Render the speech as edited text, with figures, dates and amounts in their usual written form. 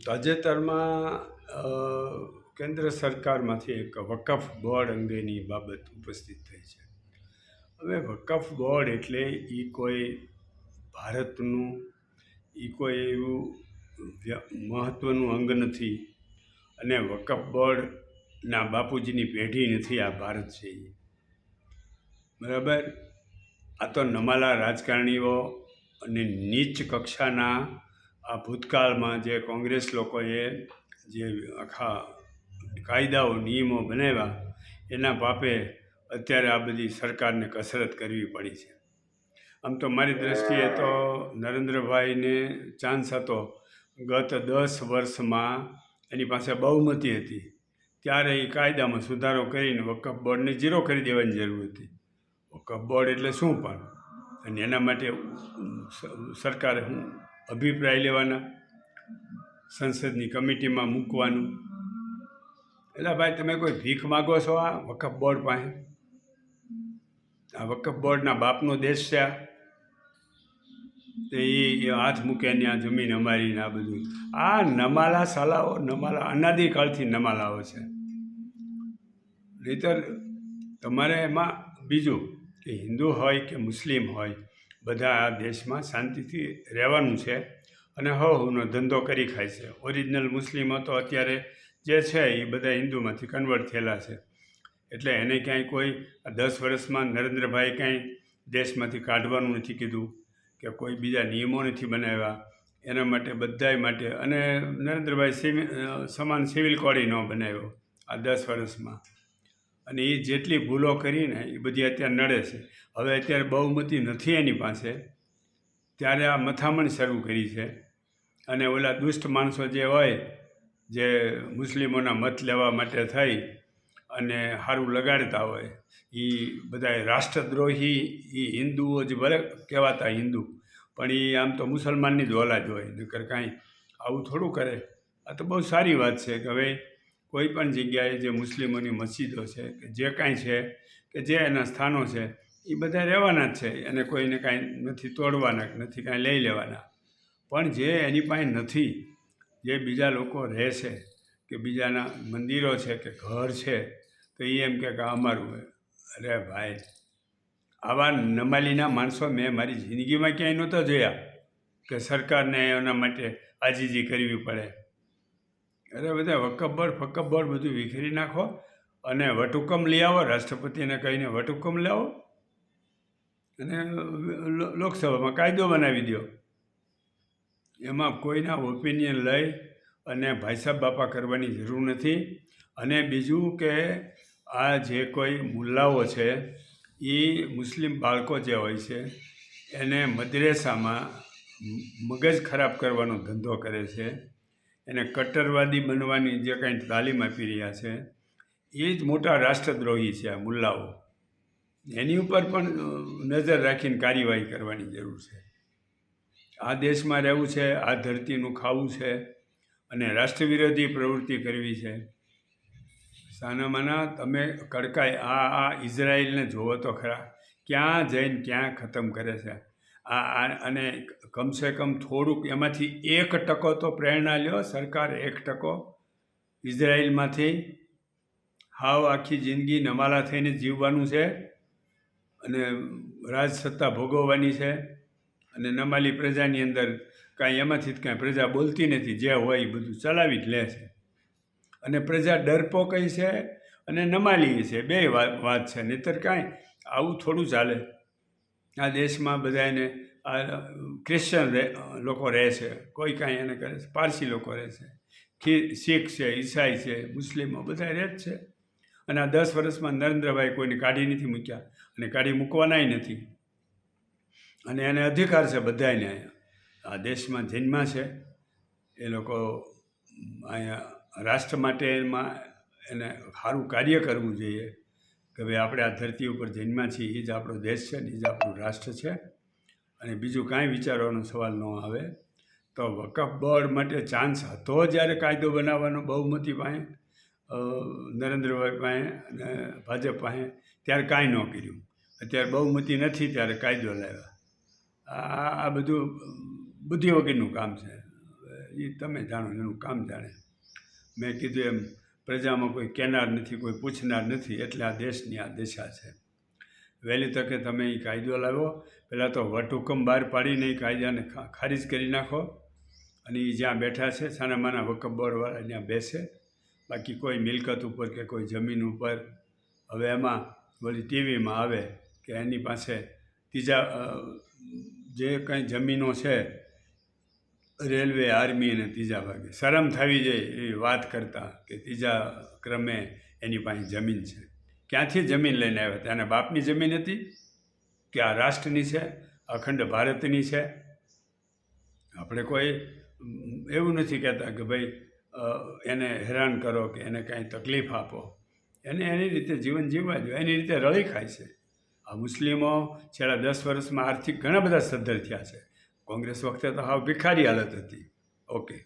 તાજેતરમાં કેન્દ્ર સરકારમાંથી એક વકફ બોર્ડ અંગેની બાબત ઉપસ્થિત થઈ છે. હવે વકફ બોર્ડ એટલે એ કોઈ ભારતનું કોઈ એવું મહત્ત્વનું અંગ નથી, અને વકફ બોર્ડના બાપુજીની પેઢી નથી આ ભારત છે એ. બરાબર. આ તો નમાલા રાજકારણીઓ અને નીચ કક્ષાના આ ભૂતકાળમાં જે કોંગ્રેસ લોકોએ જે આખા કાયદાઓ નિયમો બનાવ્યા એના પાપે અત્યારે આ બધી સરકારને કસરત કરવી પડી છે. આમ તો મારી દૃષ્ટિએ તો નરેન્દ્રભાઈને ચાન્સ હતો. ગત 10 વર્ષમાં એની પાસે બહુમતી હતી, ત્યારે એ કાયદામાં સુધારો કરીને વકફ બોર્ડને ઝીરો કરી દેવાની જરૂર હતી. વકફ બોર્ડ એટલે શું પણ, અને એના માટે સરકારે હું અભિપ્રાય લેવાના, સંસદની કમિટીમાં મૂકવાનું. એટલે ભાઈ તમે કોઈ ભીખ માગો છો આ વકફ બોર્ડ પાસે? આ વકફ બોર્ડના બાપનો દેશ છે તો એ હાથ મૂકે ને આ જમીન અમારીને આ બધું. આ નમાલા સાલાઓ, નમાલા અનાદિકાળથી નમાલાઓ છે. નહીંતર તમારે એમાં બીજું કે હિન્દુ હોય કે મુસ્લિમ હોય, બધા આ દેશમાં શાંતિથી રહેવાનું છે અને હવનો ધંધો કરી ખાય છે. ઓરિજિનલ મુસ્લિમો તો અત્યારે જે છે એ બધા હિન્દુમાંથી કન્વર્ટ થયેલા છે. એટલે એને ક્યાંય કોઈ 10 વર્ષમાં નરેન્દ્રભાઈ કાંઈ દેશમાંથી કાઢવાનું નથી કીધું કે કોઈ બીજા નિયમો નથી બનાવ્યા એના માટે, બધાય માટે. અને નરેન્દ્રભાઈ સમાન સિવિલ કોડ ન બનાવ્યો આ 10 વર્ષમાં. અને એ જેટલી ભૂલો કરીને એ બધી અત્યારે નડે છે. હવે અત્યારે બહુમતી નથી એની પાસે, ત્યારે આ મથામણ શરૂ કરી છે. અને ઓલા દુષ્ટ માણસો જે હોય, જે મુસ્લિમોના મત લેવા માટે થઈ અને સારું લગાડતા હોય, એ બધા રાષ્ટ્રદ્રોહી એ હિન્દુઓ જ ભલે કહેવાતા હિન્દુ, પણ એ આમ તો મુસલમાનની જ ઓલાદ હોય, નકર કાંઈ આવું થોડું કરે. આ તો બહુ સારી વાત છે કે હવે કોઈ પણ જગ્યાએ જે મુસ્લિમોની મસ્જિદો છે કે જે કાંઈ છે કે જે એના સ્થાનો છે એ બધા રહેવાના જ છે, અને કોઈને કાંઈ નથી તોડવાના, નથી કાંઈ લઈ લેવાના. પણ જે એની પાસે નથી, જે બીજા લોકો રહે છે કે બીજાના મંદિરો છે કે ઘર છે, તો એ એમ કે અમારું હોય. અરે ભાઈ, આવા નમાલીના માણસો મેં મારી જિંદગીમાં ક્યાંય નહોતા જોયા કે સરકારને એના માટે આજીજી કરવી પડે. અરે બધા વકફ બોર્ડ બધું વિખેરી નાખો અને વટહુકમ લઈ આવો, રાષ્ટ્રપતિને કહીને વટહુકમ લાવો અને લોકસભામાં કાયદો બનાવી દો. એમાં કોઈના ઓપિનિયન લઈ અને ભાઈસાબ બાપા કરવાની જરૂર નથી. અને બીજું કે આ જે કોઈ મુલ્લાઓ છે એ મુસ્લિમ બાળકો જે હોય છે એને મદ્રેસામાં મગજ ખરાબ કરવાનો ધંધો કરે છે, એને કટ્ટરવાદી બનવાની જે કાંઈ તાલીમ આપી રહ્યા છે, એ જ મોટા રાષ્ટ્રદ્રોહી છે આ મુલ્લાઓ. એની ઉપર પણ નજર રાખીને કાર્યવાહી કરવાની જરૂર છે. આ દેશમાં રહેવું છે, આ ધરતીનું ખાવું છે અને રાષ્ટ્રવિરોધી પ્રવૃત્તિ કરવી છે. સાનામાના તમે કડકાઈ આ ઇઝરાયલને જોવો તો ખરા, ક્યાં જઈને ક્યાં ખતમ કરે છે. અને કમસે કમ થોડુંક એમાંથી 1% તો પ્રેરણા લ્યો સરકાર, 1% ઇઝરાયલમાંથી. હાવ આખી જિંદગી નમાલા થઈને જીવવાનું છે અને રાજસત્તા ભોગવવાની છે, અને નમાલી પ્રજાની અંદર કાંઈ એમાંથી જ કાંઈ પ્રજા બોલતી નથી, જે હોય એ બધું ચલાવી જ લે છે. અને પ્રજા ડરપોકઈ છે અને નમાલી છે, બે વાત છે. નહીંતર કાંઈ આવું થોડું ચાલે. આ દેશમાં બધાને આ ક્રિશ્ચન લોકો રહે છે, કોઈ કાંઈ એને કરે છે, પારસી લોકો રહે છે, શીખ છે, ઈસાઈ છે, મુસ્લિમો બધા રહે જ છે. અને આ 10 વર્ષમાં નરેન્દ્રભાઈ કોઈને કાઢી નથી મૂક્યા અને કાઢી મૂકવાનાય નથી. અને એને અધિકાર છે બધાને. આ દેશમાં જન્મ્યા છે એ લોકો, અહીંયા રાષ્ટ્ર માટે એમાં એને સારું કાર્ય કરવું જોઈએ કે ભાઈ આપણે આ ધરતી ઉપર જન્મ્યા છીએ, એ જ આપણો દેશ છે ને એ જ આપણું રાષ્ટ્ર છે, અને બીજું કાંઈ વિચારવાનો સવાલ ન આવે. તો વકફ બોર્ડ માટે ચાન્સ હતો જ્યારે કાયદો બનાવવાનો બહુમતી પાસે, નરેન્દ્રભાઈ પાસે અને ભાજપ પાસે, ત્યારે કાંઈ ન કર્યું. અત્યારે બહુમતી નથી ત્યારે કાયદો લાવ્યા. આ બધું બુદ્ધિ વગરનું કામ છે. એ તમે જાણો, એનું કામ જાણે. મેં કીધું એમ પ્રજામાં કોઈ કહેનાર નથી, કોઈ પૂછનાર નથી, એટલે આ દેશની આ દશા છે. વહેલી તકે તમે એ કાયદો લાવો, પહેલાં તો વટહુકમ બહાર પાડીને એ કાયદાને ખારીજ કરી નાખો, અને એ જ્યાં બેઠા છે સાનામાના વકફ બોર્ડવાળા ત્યાં બેસે. બાકી કોઈ મિલકત ઉપર કે કોઈ જમીન ઉપર, હવે એમાં વળી ટીવીમાં આવે કે એની પાસે ત્રીજા જે કંઈ જમીનો છે રેલવે, આર્મી અને ત્રીજા ભાગે, શરમ થવી જોઈએ એવી વાત કરતા કે ત્રીજા ક્રમે એની પાસે જમીન છે. ક્યાંથી જમીન લઈને આવ્યા? ત્યાંના બાપની જમીન હતી કે આ રાષ્ટ્રની છે, અખંડ ભારતની છે? આપણે કોઈ એવું નથી કહેતા કે ભાઈ એને હેરાન કરો કે એને કાંઈ તકલીફ આપો. એને એની રીતે જીવન જીવવા દો, એની રીતે રળી ખાય છે. આ મુસ્લિમો છેલ્લા 10 વર્ષમાં આર્થિક ઘણા બધા સદ્ધર થયા છે. કોંગ્રેસ વખતે તો હાવ ભિખારી હાલત હતી. ઓકે.